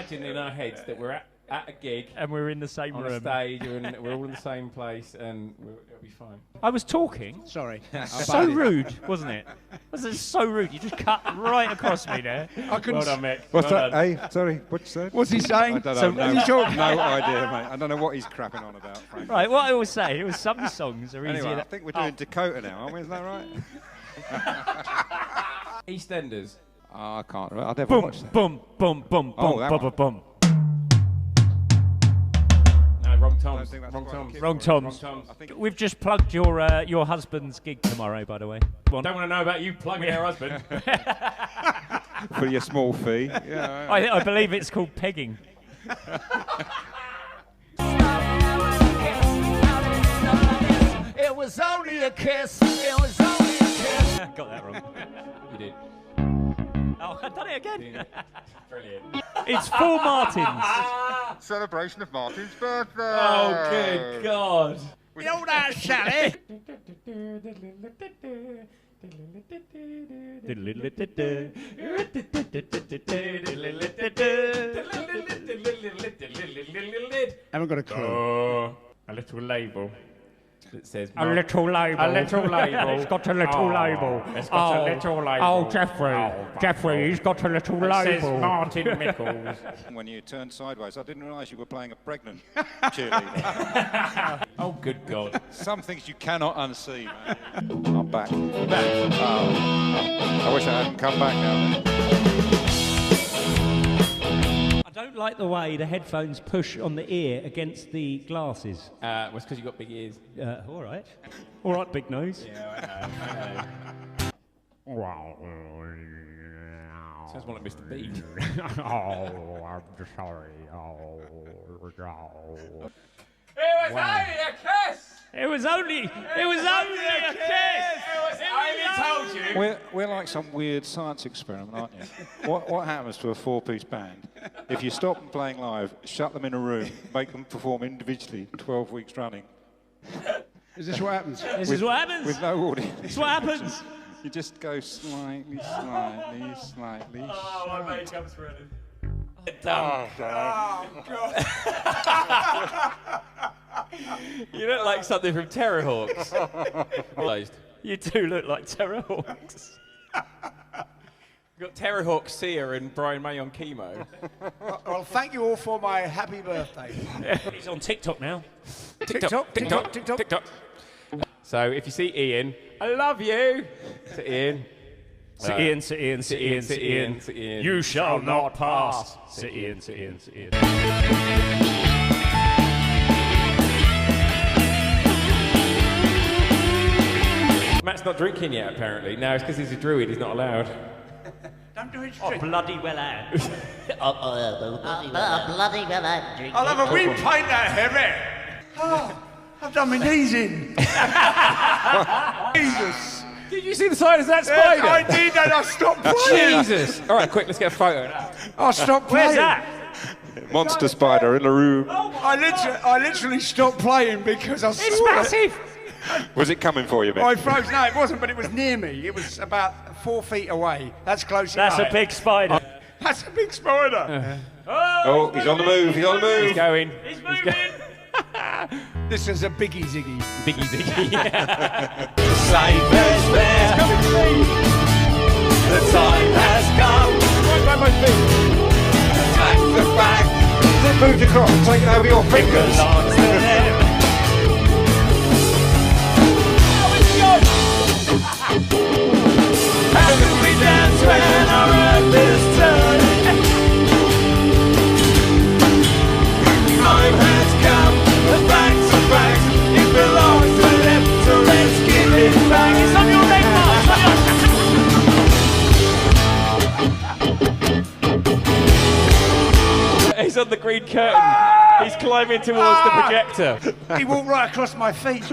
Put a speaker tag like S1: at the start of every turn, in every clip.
S1: imagine in our heads that we're at a gig
S2: and we're in the same
S1: on
S2: room.
S1: a stage, and we're all in the same place, and it'll be fine.
S2: I was talking.
S3: Sorry.
S2: So rude, wasn't it? Was it so rude? You just cut right across me there.
S3: I couldn't.
S1: Well done, Mick.
S4: What's
S1: Well
S4: that?
S1: done.
S4: Hey, sorry, what you said?
S3: What's he saying?
S4: I don't
S3: So,
S4: know.
S3: what's he talking
S4: No idea, mate. I don't know what he's crapping on about, frankly.
S2: Right, what I was saying, it was some songs are easier.
S4: Anyway, I think we're doing Dakota now, aren't we? Is that right?
S1: EastEnders.
S4: Oh, I can't remember. I've never
S2: Boom,
S4: watched that.
S2: boom, boom, boom,
S4: Oh,
S2: boom,
S4: that
S2: boom,
S4: one.
S2: boom.
S1: No, wrong
S4: I
S1: Toms.
S4: don't think that's
S1: Wrong
S4: quite
S1: Toms.
S4: a kid
S2: Wrong
S4: for it.
S2: Toms.
S1: Toms.
S4: I think
S2: We've just plugged your husband's gig tomorrow, by the way. Go on.
S1: Don't want to know about you plugging her husband.
S4: for your small fee. Yeah.
S2: I believe it's called pegging.
S3: It was only a kiss. It was only a kiss.
S2: Got that wrong.
S1: You did.
S2: Oh, I've done it again.
S1: Brilliant.
S2: It's for Martins.
S4: Celebration of Martin's birthday.
S1: Oh, good God.
S3: You know that, Sally? Haven't got a clue.
S1: Oh, a little label that says
S2: A little label.
S1: A little label.
S2: It's got a little label.
S1: It's got a little label.
S2: Oh, Jeffrey. Jeffrey, he's got a little
S1: It says
S2: label.
S1: Martin Mickles.
S4: When you turned sideways, I didn't realise you were playing a pregnant cheerleader.
S1: Oh, good God.
S4: Some things you cannot unsee, man. I'm back. I wish I hadn't come back now.
S2: I don't like the way the headphones push on the ear against the glasses.
S1: Well, it's because you've got big ears.
S2: All right. All right, big nose.
S1: Yeah, I know. Sounds more like Mr. Bean.
S2: Oh, I'm sorry. Oh.
S1: It was only a kiss!
S2: It was only a kiss!
S1: I only told you.
S4: We're like some weird science experiment, aren't you? What happens to a four-piece band if you stop them playing live, shut them in a room, make them perform individually 12 weeks running?
S3: Is this what happens?
S2: This is what happens.
S4: With no audience.
S2: This is what happens.
S4: You just go slightly.
S1: Oh, my makeup's ready. You look like something from Terrorhawks.
S2: You do look like Terrorhawks.
S1: We've got Terrorhawk Sia and Brian May on chemo.
S3: Well, thank you all for my happy birthday.
S2: He's on TikTok now.
S3: TikTok.
S1: So if you see Ian, I love you. To Ian.
S2: Sit Ian, sit Ian, sit Ian, sit Ian.
S1: Sit Ian.
S2: You shall not pass. Sit Ian, sit Ian, sit Ian.
S1: Matt's not drinking yet, apparently. No, it's because he's a druid. He's not allowed.
S3: Don't do it.
S2: Oh, bloody well out.
S5: Bloody well, I'm drinking.
S3: I'll have a wee pint of heavy. Oh, I've done my knees in. Jesus.
S1: Did you see the size of that spider?
S3: I did, and I stopped playing.
S1: Jesus! All right, quick, let's get a photo.
S3: I stopped playing.
S2: Where's that?
S4: Monster spider in the room.
S3: I literally stopped playing because I saw
S2: It's massive.
S4: Was it coming for you, Mick?
S3: I froze. No, it wasn't, but it was near me. It was about 4 feet away. That's close
S2: That's
S3: enough.
S2: a big spider.
S3: That's a big spider.
S4: Oh, he's on the move. He's on the move.
S1: He's going.
S2: He's moving.
S3: This is a biggie ziggy.
S1: Biggie Ziggy.
S2: The time has come.
S1: Right by my feet.
S4: Back to back. Then moved across. Take it over your fingers.
S2: Belongs to them. How can we dance when our earth is turning? Time has come, the facts are facts. It belongs to them, so let's give it back. It's on your leg, Mark.
S1: He's on the green curtain. He's climbing towards the projector.
S3: He walked right across my feet.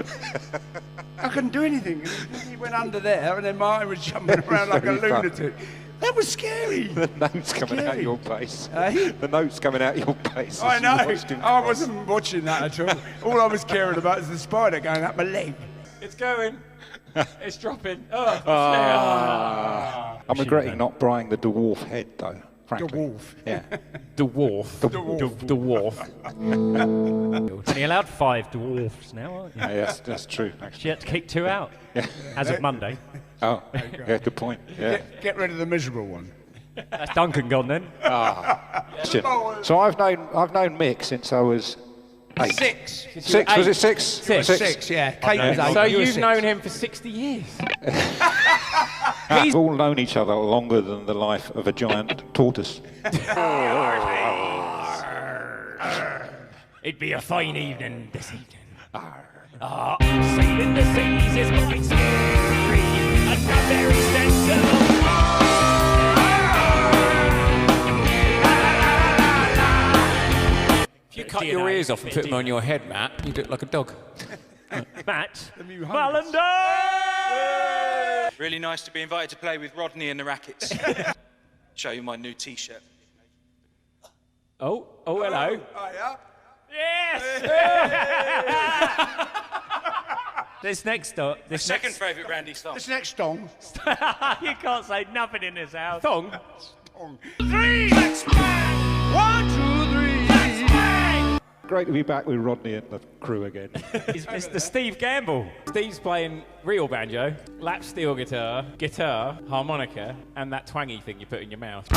S3: I couldn't do anything. He went under there, and then Martin was jumping around like a
S4: very fun.
S3: lunatic. That was scary.
S4: The note's coming out your face.
S3: Eh?
S4: The note's coming out your face.
S3: I
S4: as
S3: know.
S4: you watched him
S3: I
S4: cross.
S3: wasn't watching that at all. All I was caring about is the spider going up my leg.
S1: It's going. It's dropping. Oh,
S4: I'm regretting not buying the dwarf head, though. frankly.
S3: Wolf.
S4: Yeah.
S1: Dwarf. Dwarf.
S5: Only allowed 5 dwarfs now, aren't you?
S4: Yeah, that's true,
S5: She
S4: actually.
S5: had to kick 2 out as of Monday.
S4: Oh, yeah, good point. Yeah.
S3: Get rid of the miserable one.
S5: That's Duncan gone then.
S4: Shit. So I've known Mick since I was 8.
S3: 6.
S4: 6, was it 6?
S3: Six, yeah. Kate was 8.
S1: So
S3: you were
S1: you've
S3: 6.
S1: known him for 60 years.
S4: We've all known each other longer than the life of a giant tortoise.
S5: It'd be a fine evening this evening. Sailing the seas is quite scary and not very sensible.
S1: If you cut your ears off and put them on your head, Matt, you'd look like a dog.
S5: Matt
S3: Hundreds.
S5: Mullender!
S6: Really nice to be invited to play with Rodney and the Rackets. Show you my new T-shirt.
S1: Oh, hello.
S3: Oh, yeah.
S5: Yes! This next
S6: Second favourite Randy song.
S3: This next song.
S5: you can't say nothing in this house.
S1: Thong.
S5: 3! Let's bang!
S3: 1, 2, 3.
S5: Let's bang!
S4: Great to be back with Rodney and the crew again.
S5: It's Mr. Steve Gamble.
S1: Steve's playing real banjo, lap steel guitar, harmonica, and that twangy thing you put in your mouth.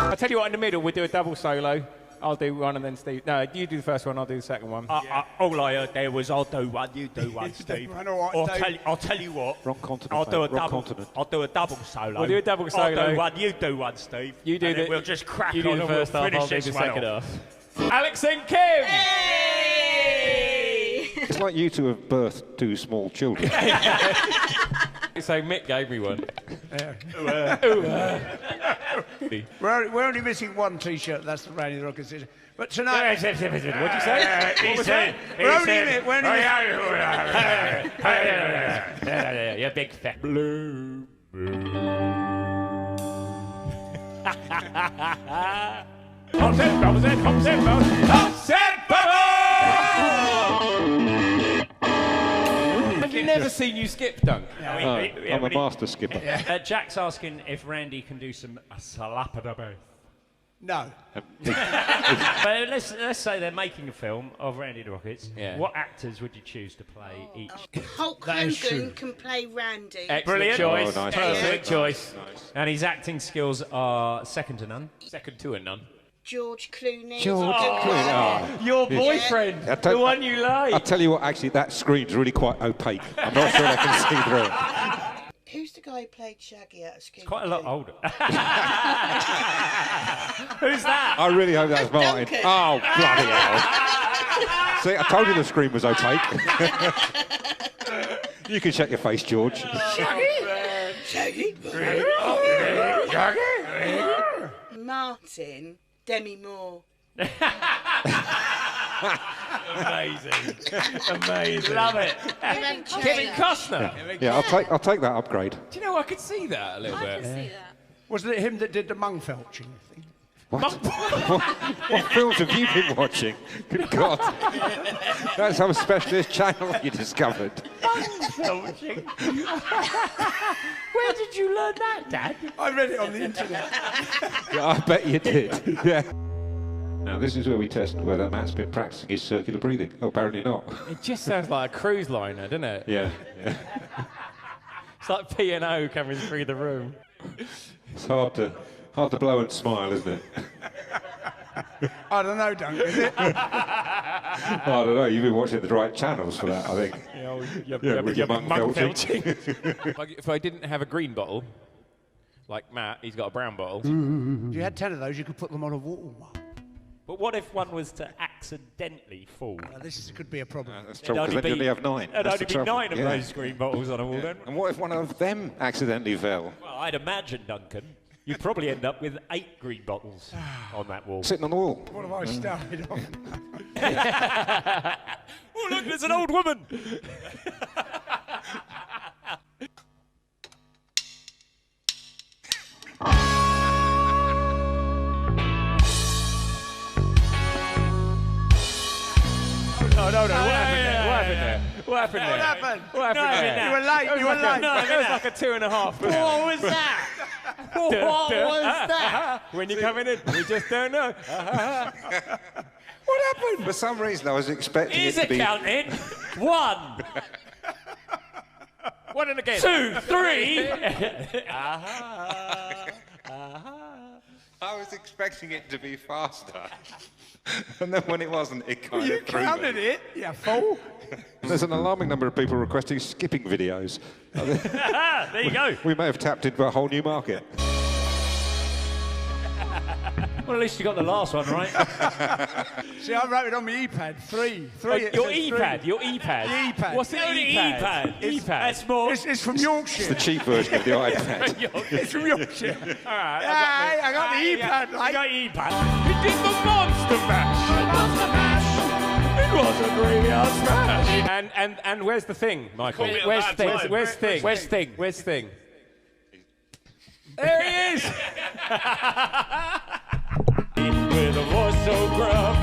S1: I'll tell you what, in the middle, we'll do a double solo. I'll do one and then Steve. No, you do the first one, I'll do the second one.
S5: All I heard there was, I'll do one, you do one, Steve.
S3: Right, all right, Dave.
S5: I'll tell you what.
S4: Wrong continent,
S5: I'll do a
S4: mate, wrong
S5: double.
S4: continent.
S5: I'll do a double solo.
S1: We'll do a double solo.
S5: I'll do one, you do one, Steve.
S1: You do
S5: and
S1: the.
S5: then we'll just crack
S1: you
S5: on
S1: do the
S5: and
S1: first
S5: we'll
S1: half,
S5: finish
S1: I'll do
S5: this
S1: the
S5: one
S1: second
S5: off.
S1: half. Alex and Kim!
S4: It's like you two have birthed 2 small children.
S1: So Mick gave me one.
S3: We're only missing one T-shirt. That's the Randy the Rocket T-shirt. But tonight,
S1: What'd you say? What was that?
S3: we're only
S5: You big fat blue. Have you never seen you skip, Dunk?
S4: I'm a master skipper.
S5: Jack's asking if Randy can do some slap-a-da-boo.
S3: no.
S5: But let's say they're making a film of Randy the Rockets.
S1: Yeah.
S5: What actors would you choose to play each?
S7: Hulk
S3: That is
S7: Hogan
S3: true.
S7: can play Randy.
S1: Excellent
S5: Brilliant
S1: choice.
S4: Oh, nice.
S1: Perfect choice.
S5: And his acting skills are second to none.
S1: Second to a none.
S7: George Clooney.
S4: George Clooney. Oh.
S1: Your boyfriend,
S4: I tell-
S1: the one you like.
S4: I'll tell you what, actually, that screen's really quite opaque. I'm not sure I can see through it.
S7: Who's the guy who played Shaggy out of Scooby-Doo?
S5: Quite a lot older. Who's that?
S4: I really hope that's Martin.
S7: Duncan.
S4: Oh, bloody hell. See, I told you the screen was opaque. You can check your face, George.
S7: Shaggy? Martin, Demi Moore.
S5: Amazing. Amazing. Love it.
S1: Kevin Costner.
S4: Yeah, I'll take that upgrade.
S1: Do you know I could see that a little bit?
S8: See that.
S3: Wasn't it him that did the mungfelching thing?
S4: What films have you been watching? Good God. That's some specialist channel you discovered.
S5: Where did you learn that, Dad?
S3: I read it on the internet.
S4: Yeah, I bet you did. Yeah. Now, this is where we test whether Matt's been practicing his circular breathing. Oh, apparently not.
S1: It just sounds like a cruise liner, doesn't it?
S4: Yeah.
S1: It's like P&O coming through the room.
S4: It's hard to blow and smile, isn't it?
S3: I don't know, Duncan, is it?
S4: I don't know. You've been watching the right channels for that, I think. Yeah, with your monk belching.
S1: If I didn't have a green bottle, like Matt, he's got a brown bottle.
S3: If you had 10 of those, you could put them on a wall.
S5: But what if one was to accidentally fall?
S3: Now, this could be a problem.
S4: That's the trouble, because then you only have 9.
S5: There'd
S4: That's
S5: only
S4: the
S5: be
S4: trouble.
S5: 9 of
S4: Yeah.
S5: those green bottles on a wall then.
S4: And what if one of them accidentally fell?
S5: Well, I'd imagine, Duncan, you'd probably end up with 8 green bottles on that wall.
S4: Sitting on the wall.
S3: What have I started on?
S5: Oh, look, there's an old woman! No, what happened there? What happened there?
S1: What happened there?
S3: What happened?
S1: What happened there?
S3: You were late. You were late.
S1: It was like a 2.5.
S5: What was that? What was that?
S1: When you're coming in, we just don't know.
S3: What happened?
S4: For some reason, I was expecting
S5: Here's
S4: it to
S5: a
S4: be.
S5: counting. 1,
S1: One and again.
S5: 2, 3.
S4: I was expecting it to be faster. And then when it wasn't, it kind
S3: You
S4: of threw
S3: counted
S4: me.
S3: it, you fool.
S4: There's an alarming number of people requesting skipping videos.
S5: There you go.
S4: We may have tapped into a whole new market.
S5: Well, at least you got the last one right.
S3: See, I wrote it on my E-pad. 3. it
S1: Your
S3: says
S1: E-pad.
S3: 3.
S1: Your E-pad.
S3: The E-pad.
S1: What's an
S5: Only
S1: E-pad?
S5: E-pad.
S1: E-pad.
S5: That's more.
S3: It's from Yorkshire.
S4: The cheap version of the iPad.
S3: It's from Yorkshire.
S1: All right.
S3: Hey, I got the E-pad,
S5: You
S3: mate.
S5: got E-pad.
S1: He did the Monster Mash. It wasn't really a smash. And where's the thing, Michael?
S5: Call me a
S1: Where's
S5: bad
S1: thing?
S5: time.
S1: Where's thing? Where's thing? Where's thing? There he is. With a voice so gruff.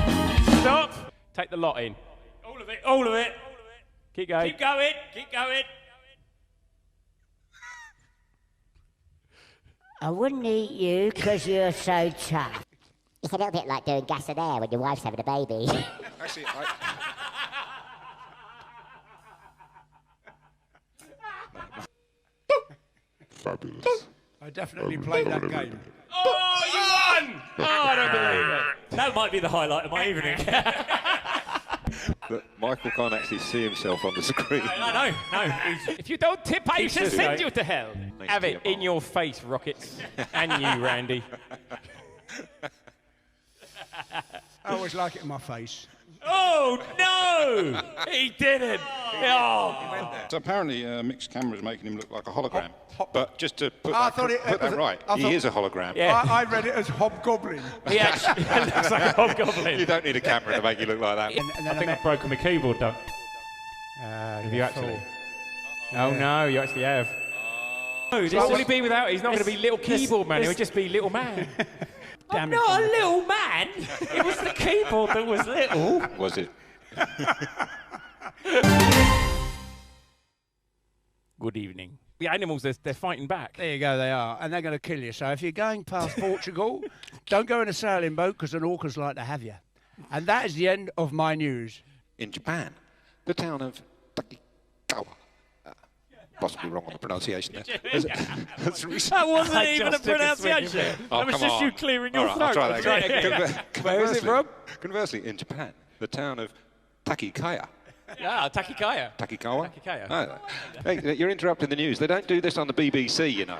S1: Stop. Take the lot in.
S5: All of it. All of it.
S1: Keep going.
S5: Keep going. Keep going.
S8: I wouldn't eat you because you're so tough. It's a little bit like doing gas and air when your wife's having a baby.
S4: Actually,
S2: Fabulous.
S3: I definitely played that game.
S1: Oh, you won! Oh, I don't believe it.
S5: That might be the highlight of my evening.
S4: but Michael can't actually see himself on the screen.
S5: No. He's-
S1: If you don't tip, I
S5: Keeps
S1: shall
S5: us
S1: send
S5: right.
S1: you to hell.
S4: Nice
S1: Have
S4: to
S1: it
S4: be a
S1: in your face, Rockets. And you, Randy.
S3: I always like it in my face.
S5: Oh, no! He didn't. Oh.
S9: So apparently, mixed cameras making him look like a hologram. But just to put
S3: I
S9: that,
S3: thought it
S9: put
S3: was
S9: that
S3: a-
S9: right,
S3: I
S9: he
S3: thought-
S9: is a hologram.
S1: Yeah.
S3: I read it as hobgoblin.
S1: He actually looks like a hobgoblin.
S4: You don't need a camera to make you look like that.
S3: And
S5: I think I've broken my keyboard, Doug.
S1: Have you actually? Oh, no, you actually have.
S5: Oh,
S1: What will he be without? He's not going to be little keyboard man. He'll just be little man.
S5: I'm not a little man. It was the keyboard that was little.
S4: Was it?
S1: Good evening. The animals, they're fighting back.
S3: There you go, they are. And they're going to kill you. So if you're going past Portugal, don't go in a sailing boat because an orca's like to have you. And that is the end of my news.
S4: In Japan, the town of Takikawa. Possibly wrong on the pronunciation there.
S5: That wasn't even a pronunciation.
S4: Oh,
S5: That was
S4: come
S5: just
S4: on.
S5: you clearing
S4: All
S5: your
S4: right,
S5: throat.
S4: I'll try that
S5: Try
S4: again.
S5: it again.
S1: Where is it from?
S4: Conversely, in Japan, the town of Takikaya.
S1: Ah, Takikaya.
S4: Takikawa?
S1: Takikaya.
S4: Oh. Hey, you're interrupting the news. They don't do this on the BBC, you know.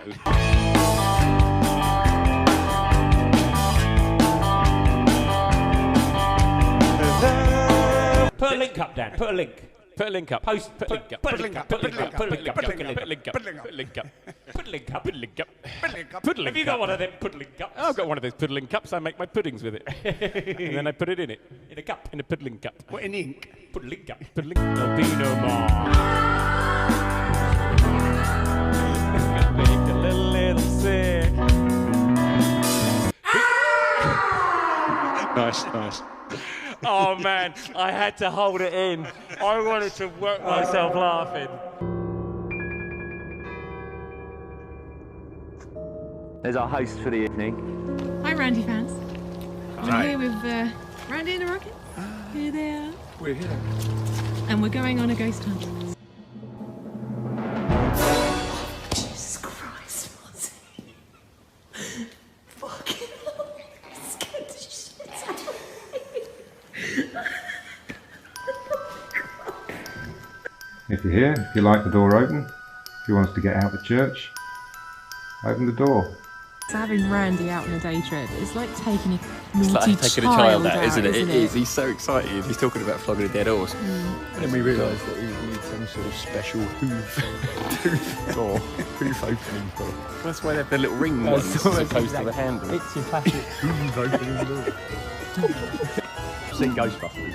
S5: Put a link up, Dan. Put a link.
S1: Put a link up.
S5: Post.
S1: Put a link up.
S5: Put a link up. Put a link up. Put a link up.
S1: Put a link up. Put a link up.
S3: Put a link up.
S1: Put a link up.
S5: Put a link up.
S1: Put a link up.
S3: Put
S1: Put a link
S5: Have you got
S1: up.
S5: one of them put link ups?
S1: I've got one of those puddling cups. I make my puddings with it. And then I put it in it.
S5: In a cup.
S1: In a puddling cup.
S3: What, in ink?
S5: Put a link up.
S1: Puddling. There'll be no more. Make a little sick.
S4: Nice.
S1: Oh man, I had to hold it in. I wanted to work myself laughing.
S10: There's our host for the evening.
S11: Hi, Randy fans. I'm here with Randy and the Rockets. Here they are.
S3: We're here.
S11: And we're going on a ghost hunt.
S7: Jesus Christ, what's it? Fucking hell. I'm scared to shit out of me.
S12: If you're here, if you like the door open, if you want us to get out the church, open the door.
S11: So having Randy out on a day trip, it's like taking a
S10: It's
S11: naughty
S10: like taking a child out,
S11: out,
S10: isn't it? It is. He's so excited. He's talking about flogging a dead horse.
S11: Mm.
S10: And then we realised that we would need some sort of special hoof door, hoof opening door. That's why they have the little ring ones as opposed to the handle. It's your classic hoof opening door. Seen Ghostbusters.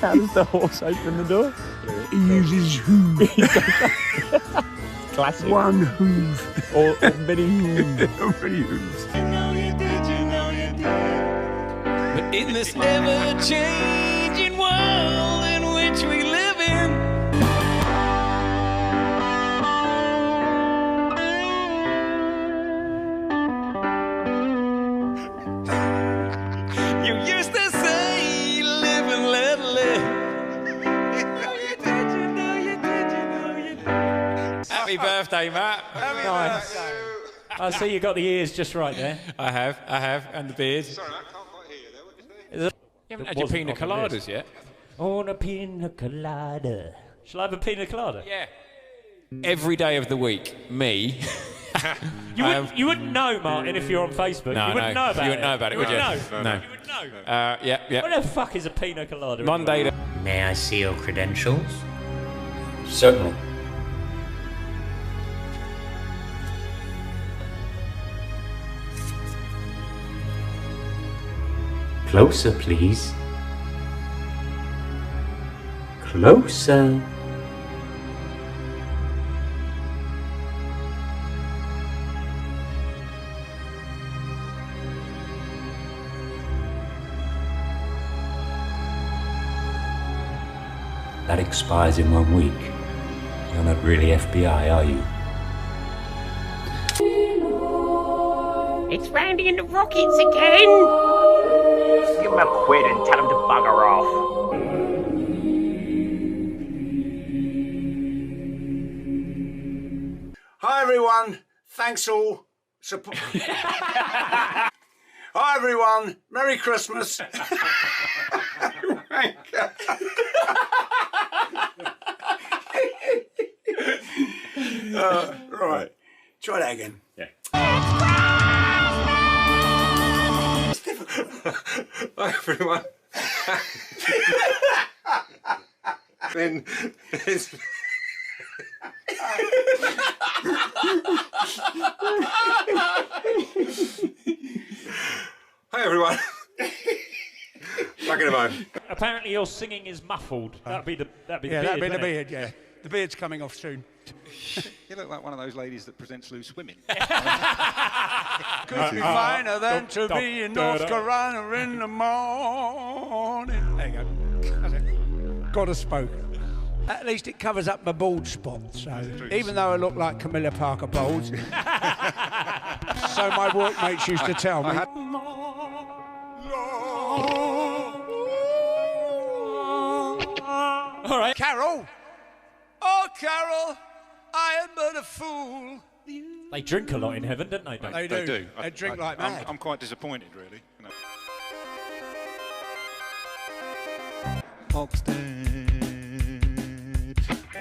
S10: How does the horse open the door?
S3: He uses hooves.
S10: Classic.
S3: One hoof.
S10: Or many hooves.
S3: Many hooves.
S2: But in this ever-changing world in which which we live in. You used to say, live and let live.
S5: Happy birthday, Matt.
S2: Nice.
S5: I see you got the ears just right there.
S2: I have, and the beard.
S9: Sorry, I can't quite hear you there. What did you say?
S2: You haven't had your
S5: Wasn't
S2: pina
S5: on the list.
S2: coladas yet?
S5: On a pina colada. Shall I have a pina colada?
S2: Yeah. Every day of the week, me.
S5: You wouldn't know, Martin, if you're on Facebook.
S2: No,
S5: you wouldn't know about it.
S2: You wouldn't know about it, would you?
S5: No.
S2: No.
S5: You wouldn't know.
S2: Yeah.
S5: What the fuck is a pina colada?
S2: Monday to...
S13: May I see your credentials? Certainly. Closer, please. Closer. That expires in 1 week. You're not really FBI, are you?
S8: It's Randy and the Rockets again!
S14: Give him a quid and tell him to bugger off.
S3: Hi everyone, thanks all. Hi everyone, Merry Christmas. Right, try that again.
S14: Yeah.
S9: Hi everyone. Then it's Hi everyone. Back in a moment.
S5: Apparently your singing is muffled. That'd be the beard.
S3: That'd be the
S5: wouldn't it?
S3: beard, yeah. The beard's coming off soon.
S4: You look like one of those ladies that presents loose women.
S3: Could be finer than to be in North Carolina in the morning. There you go. That's it. God has spoken. At least it covers up my bald spot. So even though I look like Camilla Parker Bowles, so my workmates used to tell me.
S5: All right.
S3: Carol! Oh, Carol, I am but a fool.
S5: They drink a lot in heaven, don't they?
S3: They do. They drink like mad.
S4: I'm quite disappointed, really. You know.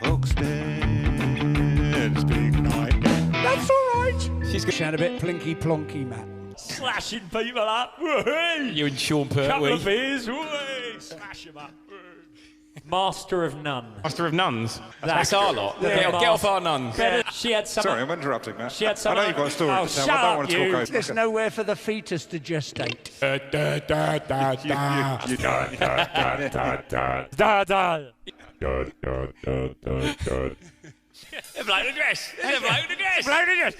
S4: Oxted, big night.
S3: That's all right. She's going to sound a bit plinky plonky, Matt.
S5: Slashing people up. Whee!
S2: You and Sean
S5: Couple
S2: Pertwee.
S5: of beers. Whee! Smash them up. Master of None.
S2: Master of Nuns.
S5: That's
S2: our lot.
S5: Yeah,
S2: Get off our nuns.
S5: She had some.
S4: Sorry, I'm interrupting, Matt.
S5: She had some.
S4: I know you've got a story
S5: Oh,
S4: to tell,
S5: shut
S4: but I don't
S5: up,
S4: want to
S5: you.
S4: talk over.
S3: There's nowhere for the fetus to gestate.
S5: A bloke in a dress. There's a bloke in a dress. Bloke in a dress. Bloke in a dress.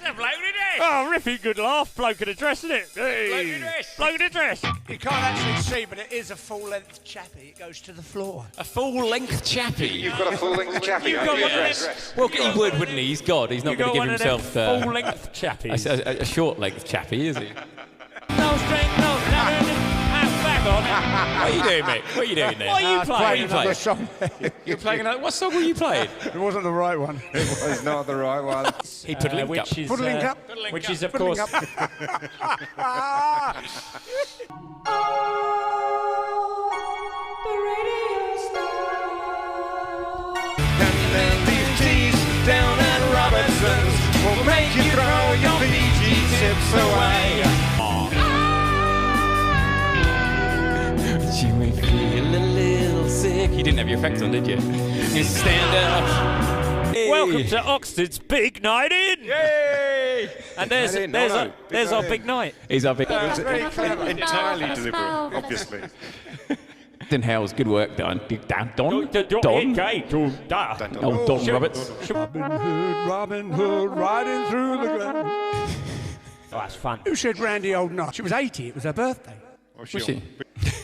S5: Oh, ripping good laugh. Bloke in a dress, isn't it? Hey. Bloke in a dress. Bloke in a dress.
S3: You can't actually see, but it is a full-length chappy. It goes to the floor.
S2: A full-length chappy.
S9: You've got a full-length chappy.
S5: You've got one of them.
S2: Well, he would, wouldn't he? He's God. He's not going to give himself
S5: full-length chappies.
S2: a short-length chappy, is he?
S5: No strength, no nothing. Back on.
S2: What are you doing, Mick? What are you doing there?
S5: What are you playing?
S3: Another song.
S2: You're playing another... What song were you playing?
S3: It wasn't the right one.
S9: It was not the right one.
S2: He put link up.
S5: Which is,
S3: Put a link up.
S5: which is, of course...
S2: And then these teas down at Robertson's will make you throw your Fiji tips away. You may feel a little sick. You didn't have your effects on, did you? You stand up. Hey.
S5: Welcome to Oxford's Big Night In!
S2: Yay!
S5: And there's our big night.
S2: He's our big...
S9: Entirely deliberate, obviously.
S2: Hell's good work done. Don Roberts.
S3: Robin Hood, riding through the glen.
S5: Oh, that's fun.
S3: Who said Randy Old Night? She was 80. It was her birthday.
S2: Was she?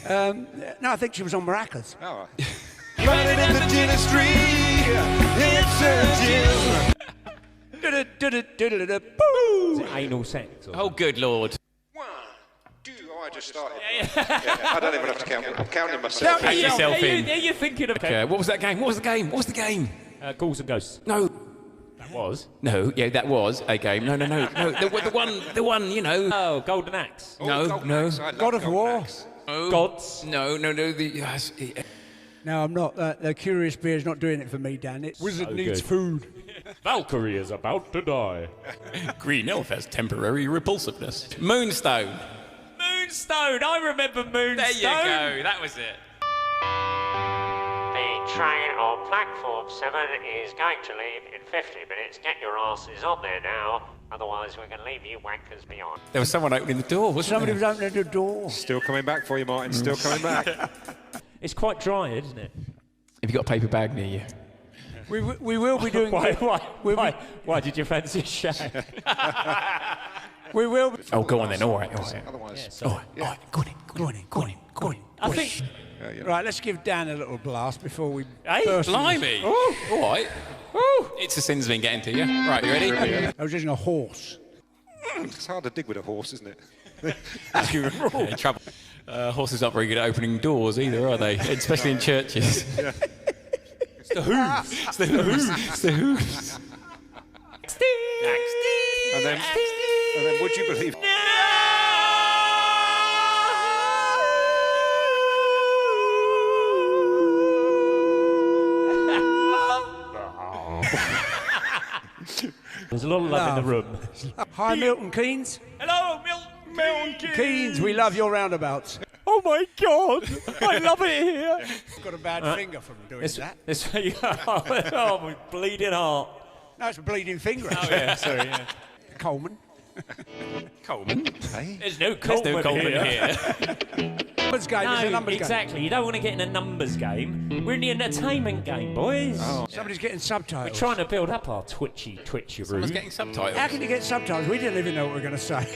S3: No, I think she was on Maracas.
S9: Oh,
S2: Running in the dentistry, hip surgeons.
S1: Is it anal sex? Or?
S15: Oh, good lord.
S9: I just started. Yeah, I don't even have to count. I'm counting myself.
S15: Count yourself in.
S1: Are you thinking of...
S15: Okay, what was that game? What was the game? What was the game?
S1: Ghouls and Ghosts.
S15: No.
S1: That was?
S15: No, yeah, that was a game. No. The one, you know.
S1: Oh, Golden Axe.
S15: No.
S3: God of War.
S15: Oh.
S1: Gods.
S15: No.
S3: No, I'm not. The Curious Beer's not doing it for me, Dan. It's Wizard needs food.
S1: Valkyrie is about to die.
S15: Green Elf has temporary repulsiveness. Moonstone.
S1: Moonstone! I remember Moonstone!
S15: There you go, that was it.
S16: The train on platform 7 is going to leave in 50 minutes. Get your asses on there now, otherwise we're going to leave you wankers behind.
S15: There was someone opening the door, wasn't
S3: Somebody
S15: there?
S3: was opening the door.
S9: Still coming back for you, Martin. Still coming back.
S1: It's quite dry, isn't it?
S15: Have you got a paper bag near you?
S3: We will be doing...
S1: Why did you fancy a shag?
S3: We will be...
S15: Oh, go on then. All right.
S3: Otherwise...
S15: All right. Go on in.
S3: I think... Right, let's give Dan a little blast before we...
S15: Hey, blimey. All right. It's the sin's been getting to you. Right, you ready?
S3: I was using a horse.
S9: It's hard to dig with a horse, isn't it?
S15: Yeah, trouble. Horses aren't very good at opening doors either, are they? Especially in churches.
S9: Yeah.
S15: It's the hooves. It's the hooves.
S9: And then would you believe...
S1: There's a lot of love in the room.
S3: Hi, Milton Keynes.
S1: Hello, Milton
S3: Keynes, we love your roundabouts.
S1: Oh my God, I love it here.
S3: Got a bad finger from doing that.
S1: Oh, my bleeding heart.
S3: No, it's a bleeding finger.
S1: Oh yeah, sorry. Yeah.
S3: Coleman.
S15: Coleman?
S9: Hey?
S1: There's no Coleman here.
S3: Numbers game is a numbers game.
S1: Exactly. You don't want to get in a numbers game. We're in the entertainment game, boys.
S3: Oh. Somebody's getting subtitles.
S1: We're trying to build up our twitchy
S15: Someone's
S1: room.
S15: getting subtitles.
S3: How can you get subtitles? We didn't even know what we were going to say.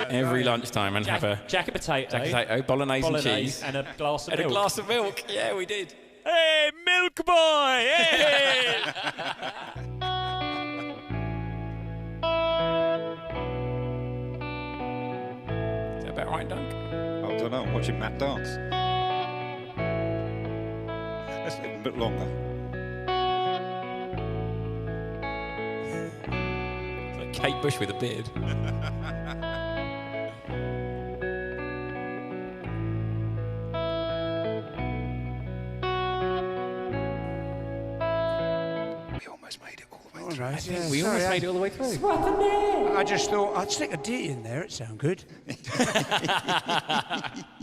S15: Every lunchtime and have a
S1: jack of potato,
S15: bolognese and cheese,
S1: and a glass of
S15: and
S1: milk.
S15: a glass of milk. Yeah, we did.
S1: Hey, milk boy! Hey!
S15: Is that about right, Dunk?
S9: I don't know. I'm watching Matt dance. Let's leave him a bit longer.
S15: It's like Kate Bush with a beard.
S9: We almost made it all the way through.
S3: Right, yeah,
S15: We
S3: sorry,
S15: almost made it all the way through.
S3: I just thought I'd stick a D in there. It'd sound good.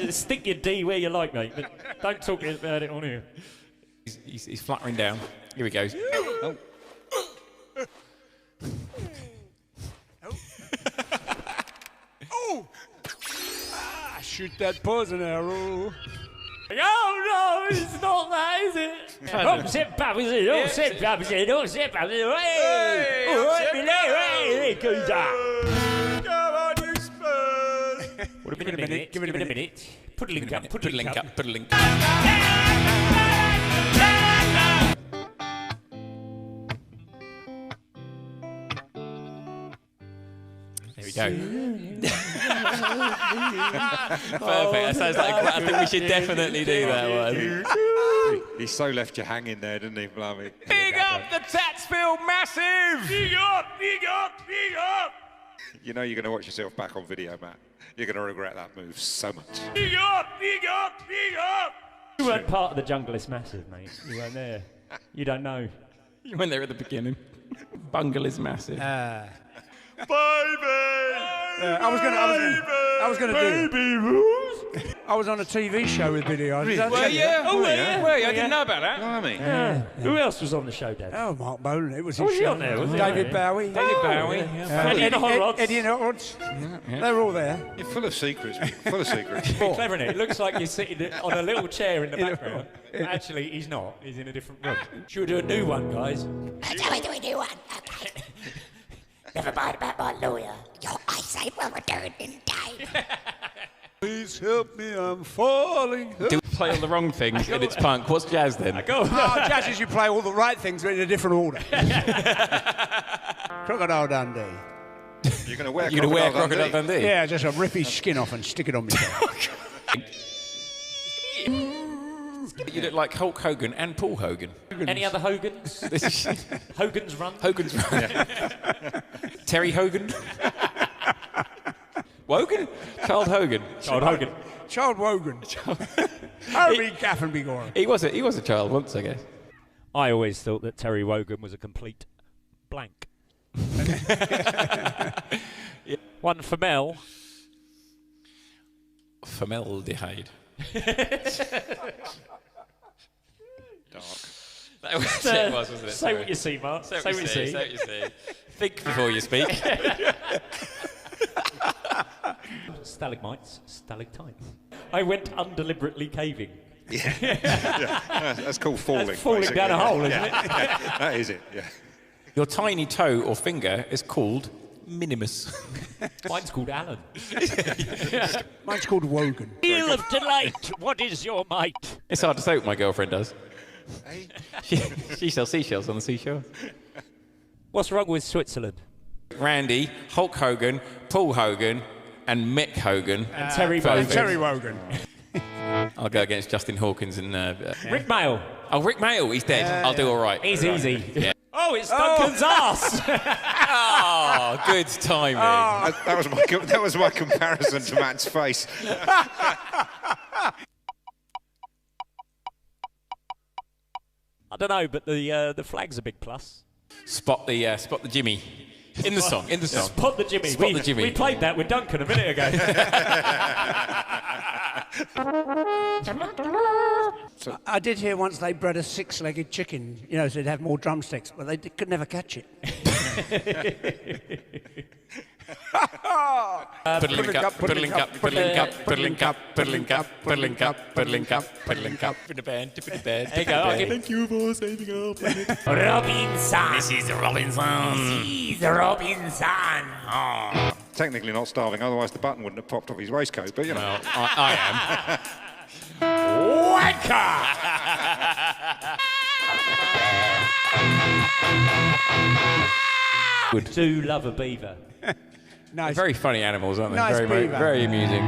S1: Stick your D where you like, mate, but don't talk about it on here.
S15: He's fluttering down. Here he goes. Oh.
S3: Oh! Shoot that poison arrow.
S1: Oh no, it's not that, is it? Oh, sit back, sit back, sit back, hey! Hey, goes down.
S2: Come on, you Spurs!
S1: Give it a minute, give it a minute. Put a link up,
S15: Put a link up. There we go. Perfect. That sounds like I think we should definitely do that one.
S9: He so left you hanging there, didn't he, Blimey?
S15: Big up the Tatsfield Massive!
S2: Big up, big up, big up!
S9: You know you're going to watch yourself back on video, Matt. You're going to regret that move so much.
S2: Big up, big up, big up!
S1: You weren't part of the Jungle is Massive, mate. You weren't there. You don't know.
S15: You went there at the beginning. Bungle is massive.
S2: Baby!
S3: I was gonna do.
S2: Baby rules!
S3: I was on a TV show with Billy Idol.
S15: Well, yeah. Oh, yeah. Well, I didn't know about that.
S9: Blimey.
S1: Who else was on the show, Dad?
S3: Oh, Mark Bolan. It was
S1: Oh,
S3: his
S1: was he
S3: show.
S1: on there, was he?
S3: David Bowie.
S15: David Bowie.
S3: Eddie and Odds. They were all there.
S9: You're full of secrets, full of secrets.
S1: Clever, isn't it? It looks like you're sitting on a little chair in the background. Actually, he's not. He's in a different room. Should we do a new one, guys?
S8: Shall we do a new one? Okay. Never mind about my lawyer. Your eyesight will return in time.
S3: Please help me, I'm falling.
S15: play all the wrong things and it's punk. What's jazz then?
S3: Jazz is you play all the right things but in a different order. Crocodile Dundee.
S9: You're going to wear
S15: Crocodile Dundee?
S3: Yeah, just rip his skin off and stick it on me.
S15: You look like Hulk Hogan and Paul Hogan.
S1: Any other Hogans? Hogan's Run?
S15: Hogan's Run. Yeah. Terry Hogan? Wogan? Child Hogan.
S1: Child Hogan.
S3: Child Wogan. Oh, be gaff and be gone.
S15: He was a child once, I guess.
S1: I always thought that Terry Wogan was a complete blank. One for Mel.
S15: Formaldehyde.
S9: Dark.
S15: That was it, wasn't it?
S1: Say what you see, Mark.
S15: Say what you see. Think before you speak.
S1: Stalagmites, stalactites. I went undeliberately caving.
S9: Yeah. That's called falling.
S1: That's falling
S9: basically.
S1: down a hole, isn't it?
S9: Yeah. That is it, yeah.
S15: Your tiny toe or finger is called minimus.
S1: Mine's called Alan.
S3: Mine's called Wogan.
S1: Wheel of delight, what is your might?
S15: It's hard to say what my girlfriend does. She sells seashells on the seashore.
S1: What's wrong with Switzerland?
S15: Randy, Hulk Hogan, Paul Hogan, and Mick Hogan.
S1: And Terry Wogan.
S3: Terry Wogan.
S15: I'll go against Justin Hawkins and...
S1: Rick Mail.
S15: Oh, Rick Mail, he's dead. I'll do all right.
S1: He's easy.
S15: Yeah.
S1: Oh, it's Duncan's ass!
S15: Oh, good timing.
S9: That was my comparison to Matt's face.
S1: I don't know, but the flag's a big plus.
S15: Spot the Jimmy. In the song.
S1: Spot the Jimmy.
S15: Spot the Jimmy.
S1: We played that with Duncan a minute ago.
S3: I did hear once they bred a six-legged chicken, so they'd have more drumsticks, but they could never catch it.
S15: Piddling cup, piddling cup, piddling cup, piddling cup, piddling cup, piddling cup, piddling cup, piddling cup. Tip in the band, tip in the band.
S1: There you go.
S15: Thank you for saving our planet.
S1: Robinson.
S15: Mrs. Robinson.
S1: Mrs. Robinson.
S15: Oh.
S9: Technically not starving, otherwise the button wouldn't have popped off his waistcoat, but
S15: Well, I am.
S1: Would do love a beaver.
S3: Nice.
S15: Very funny animals, aren't they?
S3: Nice beaver.
S15: Very amusing.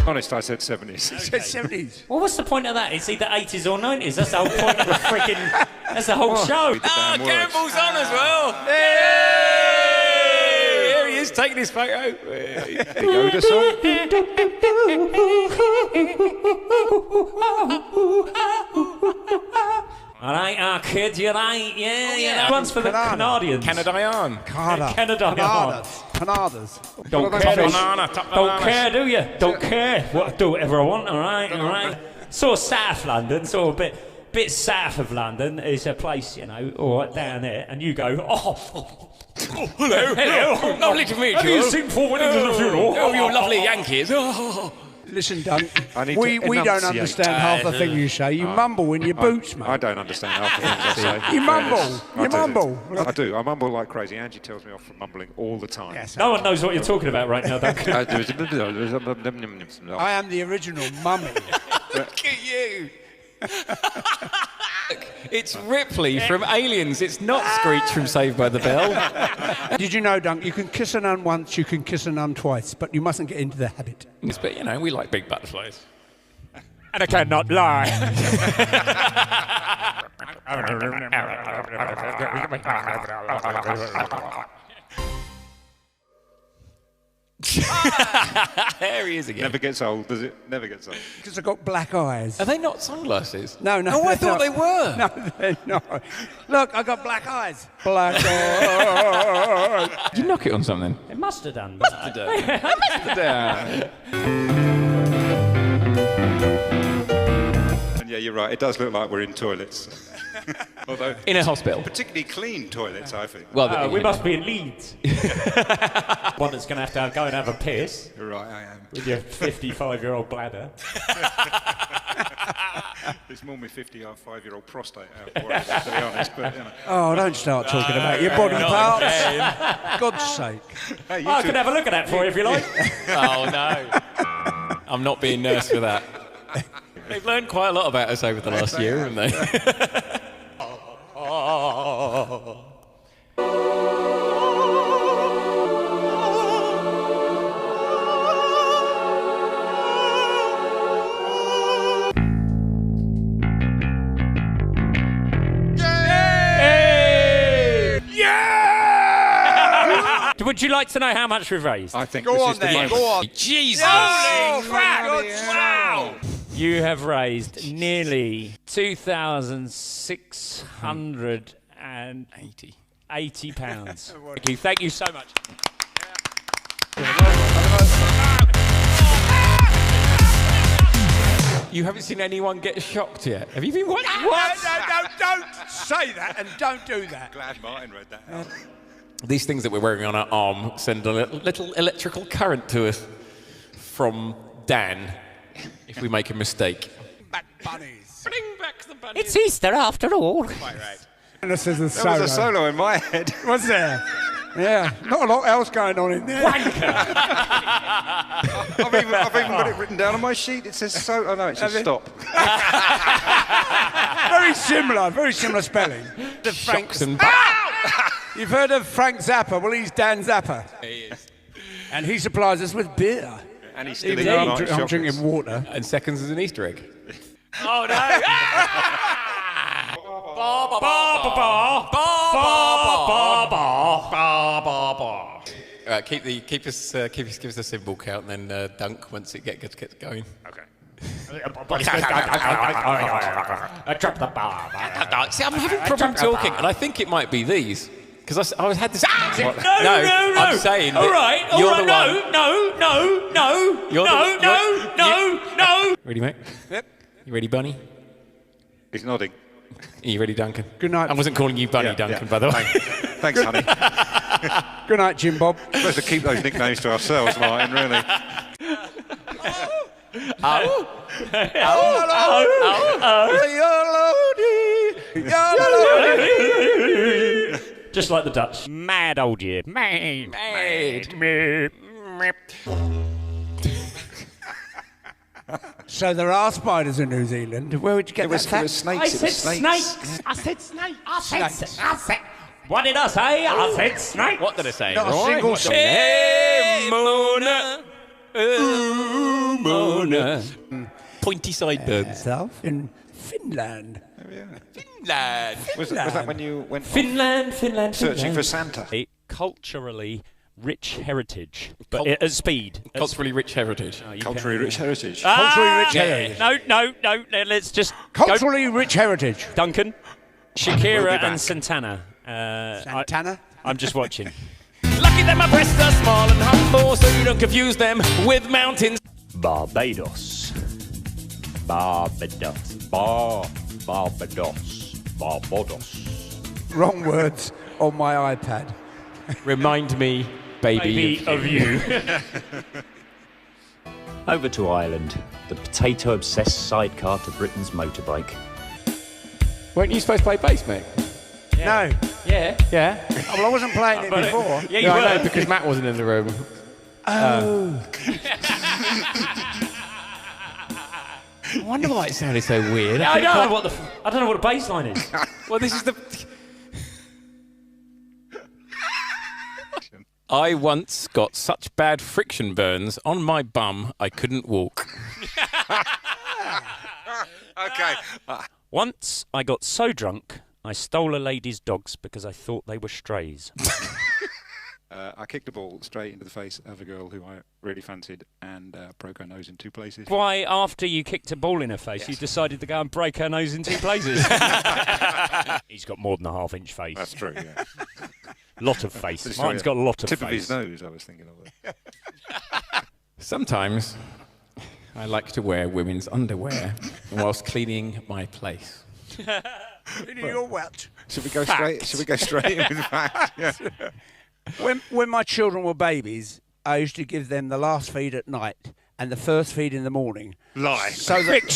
S9: honest, I said 70s.
S3: Okay. Said 70s.
S1: Well, what's the point of that? It's either 80s or 90s. That's the whole point of the freaking... That's the whole show.
S15: Campbell's on as well.
S1: Hey!
S15: Here he is, taking his photo.
S9: The Yoda song.
S1: All right, kid, you're right. Yeah. One's for the Canadians.
S15: Canadian.
S3: Canadas.
S1: Don't care, do you? Don't care. What, do whatever I want, all right. So South London, so a bit south of London is a place, all right, down there, and you go, hello.
S15: Lovely to meet you.
S1: Have you seen Four Weddings and a Funeral?
S15: Oh, you lovely Yankees.
S3: Listen, Dunk, we don't understand half the thing you say. You mumble in your boots, mate.
S9: I don't understand half the things I say.
S3: You mumble.
S9: I do. I mumble like crazy. Angie tells me off from mumbling all the time.
S3: Yes,
S1: no one knows what you're talking about right now, Duncan.
S3: I am the original mummy.
S15: Look at you. It's Ripley from Aliens. It's not Screech from Saved by the Bell.
S3: Did you know, Dunk, you can kiss a nun once, you can kiss a nun twice, but you mustn't get into the habit.
S15: Yes, but, we like big butterflies.
S1: And I cannot lie.
S15: There he is again.
S9: Never gets old, does it? Never gets old.
S3: Because I've got black eyes.
S15: Are they not sunglasses?
S3: No.
S15: Oh, I thought they were.
S3: No, they're not. Look, I got black eyes. Black eyes.
S15: Did you knock it on something?
S1: It must have done.
S9: And yeah, you're right. It does look like we're in toilets. Although
S15: in a hospital.
S9: Particularly clean toilets, I think.
S15: Well,
S1: we must be in Leeds. One that's going to have go and have a piss.
S9: You're right, I am.
S1: With your 55-year-old bladder.
S9: It's more my 55-year-old prostate out for it, to be honest. But,
S3: Oh, don't start talking about your body parts. God's sake.
S9: Hey,
S1: I could have a look at that for you if you like.
S15: Oh, no. I'm not being nice for that. They've learned quite a lot about us over the last year, haven't they?
S1: Would you like to know how much we've raised?
S4: I think
S3: Go
S4: this
S3: on
S4: is the
S3: then,
S4: moment.
S3: go on.
S15: Jesus!
S3: Holy crap! Wow!
S1: You have raised nearly £2,680 pounds. Thank you so much.
S15: You haven't seen anyone get shocked yet. Have you been watching?
S3: What? No, don't say that and don't do that.
S9: Glad Martin read that out.
S15: These things that we're wearing on our arm send a little electrical current to us from Dan if we make a mistake.
S3: Back bunnies.
S15: Bring back the bunnies.
S8: It's Easter after all.
S3: Quite right. And this is a
S9: There
S3: solo.
S9: was a solo in my head.
S3: Was there? Yeah, not a lot else going on in there.
S9: I've even got it written down on my sheet. It says so. Oh no, it says stop.
S3: Very similar spelling. The
S15: Shocks and
S3: You've heard of Frank Zappa? Well, he's Dan Zappa.
S15: He is.
S3: And he supplies us with beer.
S9: And he's still
S3: Even
S9: in
S3: though
S9: the
S3: I'm drinking water.
S15: And seconds is an Easter egg.
S1: Oh no!
S15: Give us a symbol count and then dunk once it gets going.
S1: Okay.
S8: Drop the bar.
S15: See, I'm having problem talking, and I think it might be these. Because I had this.
S1: No.
S15: I'm saying.
S1: All right.
S15: You're the one.
S1: No.
S15: Ready, mate?
S3: Yep.
S15: You ready, Bunny?
S9: He's nodding.
S15: Are you ready, Duncan?
S3: Good night.
S15: I wasn't calling you Bunny, Duncan, by the way.
S9: Thanks, honey.
S3: Good night, Jim Bob.
S9: We're supposed to keep those nicknames to ourselves, Martin, really.
S1: Just like the Dutch. Mad old year. Mad.
S3: So there are spiders in New Zealand. Where would you get that fact?
S9: snakes.
S1: I said snake. What did I say? I said snake.
S15: What did I say?
S3: Not a single song.
S15: Hey, Mona. Pointy sideburns.
S3: Myself in Finland.
S15: Finland.
S9: Was that when you went
S1: Finland.
S9: searching for Santa?
S1: A culturally rich heritage, but at speed.
S15: Culturally rich heritage.
S9: Culturally rich heritage.
S3: Culturally rich heritage.
S1: No. Let's just
S3: Culturally rich heritage.
S1: Duncan, Shakira and Santana.
S3: Santana?
S1: I'm just watching.
S15: Lucky that my breasts are small and humble, so you don't confuse them with mountains.
S13: Barbados.
S3: Wrong words on my iPad.
S15: Remind me, baby
S1: of you.
S13: Over to Ireland, the potato-obsessed sidecar to Britain's motorbike.
S15: Weren't you supposed to play bass, mate?
S3: No.
S1: Yeah.
S15: Yeah.
S3: Well, I wasn't playing it before.
S1: Yeah, you
S15: No,
S1: were.
S15: I know, because Matt wasn't in the room.
S3: Oh.
S15: I wonder why it sounded so weird.
S1: I don't know what a bass line is.
S15: Well, this is the... I once got such bad friction burns on my bum I couldn't walk.
S9: Okay.
S1: Once I got so drunk I stole a lady's dogs because I thought they were strays.
S9: I kicked a ball straight into the face of a girl who I really fancied and broke her nose in 2 places.
S1: Why, after you kicked a ball in her face, you decided to go and break her nose in 2 places? He's got more than a half-inch face.
S9: That's true, yeah.
S1: Lot of face. Martin's got a lot of
S9: tip
S1: face.
S9: of his nose, I was thinking of it.
S15: Sometimes I like to wear women's underwear whilst cleaning my place.
S3: You're wet.
S9: Should we go straight? Should we go straight in with that? Yeah.
S3: When my children were babies, I used to give them the last feed at night and the first feed in the morning.
S9: Lie.
S3: So that,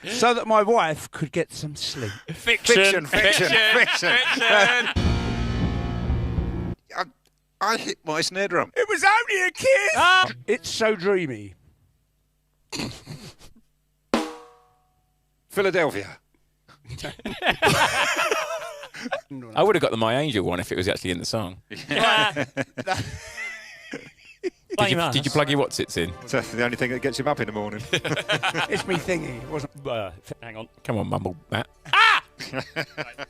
S3: so that my wife could get some sleep.
S1: Fiction.
S9: I hit my snare drum.
S3: It was only a kiss. It's so dreamy.
S9: Philadelphia.
S15: I would have got the My Angel one if it was actually in the song. Did you plug your what's-its in?
S9: That's the only thing that gets him up in the morning.
S3: It's me thingy. It wasn't.
S15: Hang on. Come on, mumble, Matt. Ah!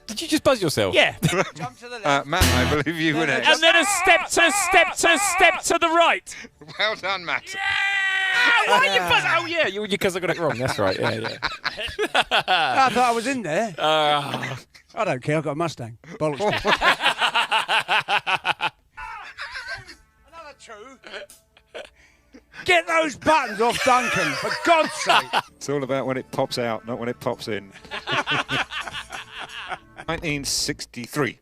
S15: Did you just buzz yourself?
S1: Yeah.
S3: Jump to the left.
S9: Matt, I believe you were next.
S5: And then a step to the right.
S9: Well done, Matt.
S15: Why are you buzzing? Oh, yeah, because I got it wrong. That's right, yeah.
S3: I thought I was in there. I don't care. I've got a Mustang. Bollocks. Another two. Get those buttons off Duncan, for God's sake.
S9: It's all about when it pops out, not when it pops in. 1963.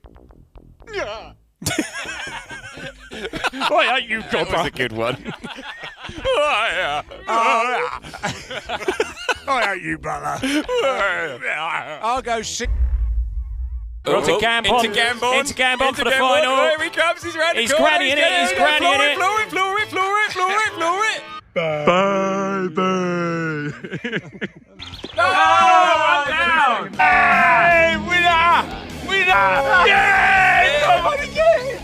S5: Yeah. Why aren't you
S15: That was a good one.
S3: Why aren't you, brother? I'll go sick.
S1: Into Gambon. Into Gambon for the final.
S15: There he comes. He's ready.
S1: He's granny in it. He's granny in it.
S15: Floor it.
S2: Bye bye.
S5: Oh, I'm down. Hey, winner! Yeah! Somebody get it!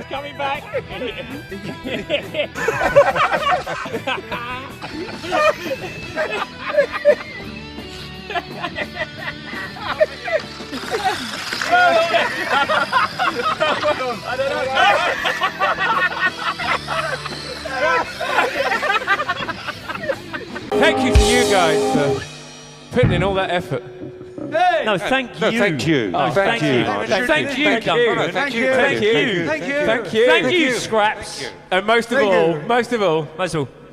S5: Coming back.
S10: Thank you to you guys for putting in all that effort.
S1: No, thank you.
S10: Thank you.
S1: Oh, thank you. Thank you, Duncan.
S10: Thank you.
S1: Thank you, Scraps.
S10: And most of all,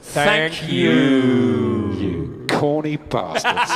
S10: thank you.
S9: You corny bastards.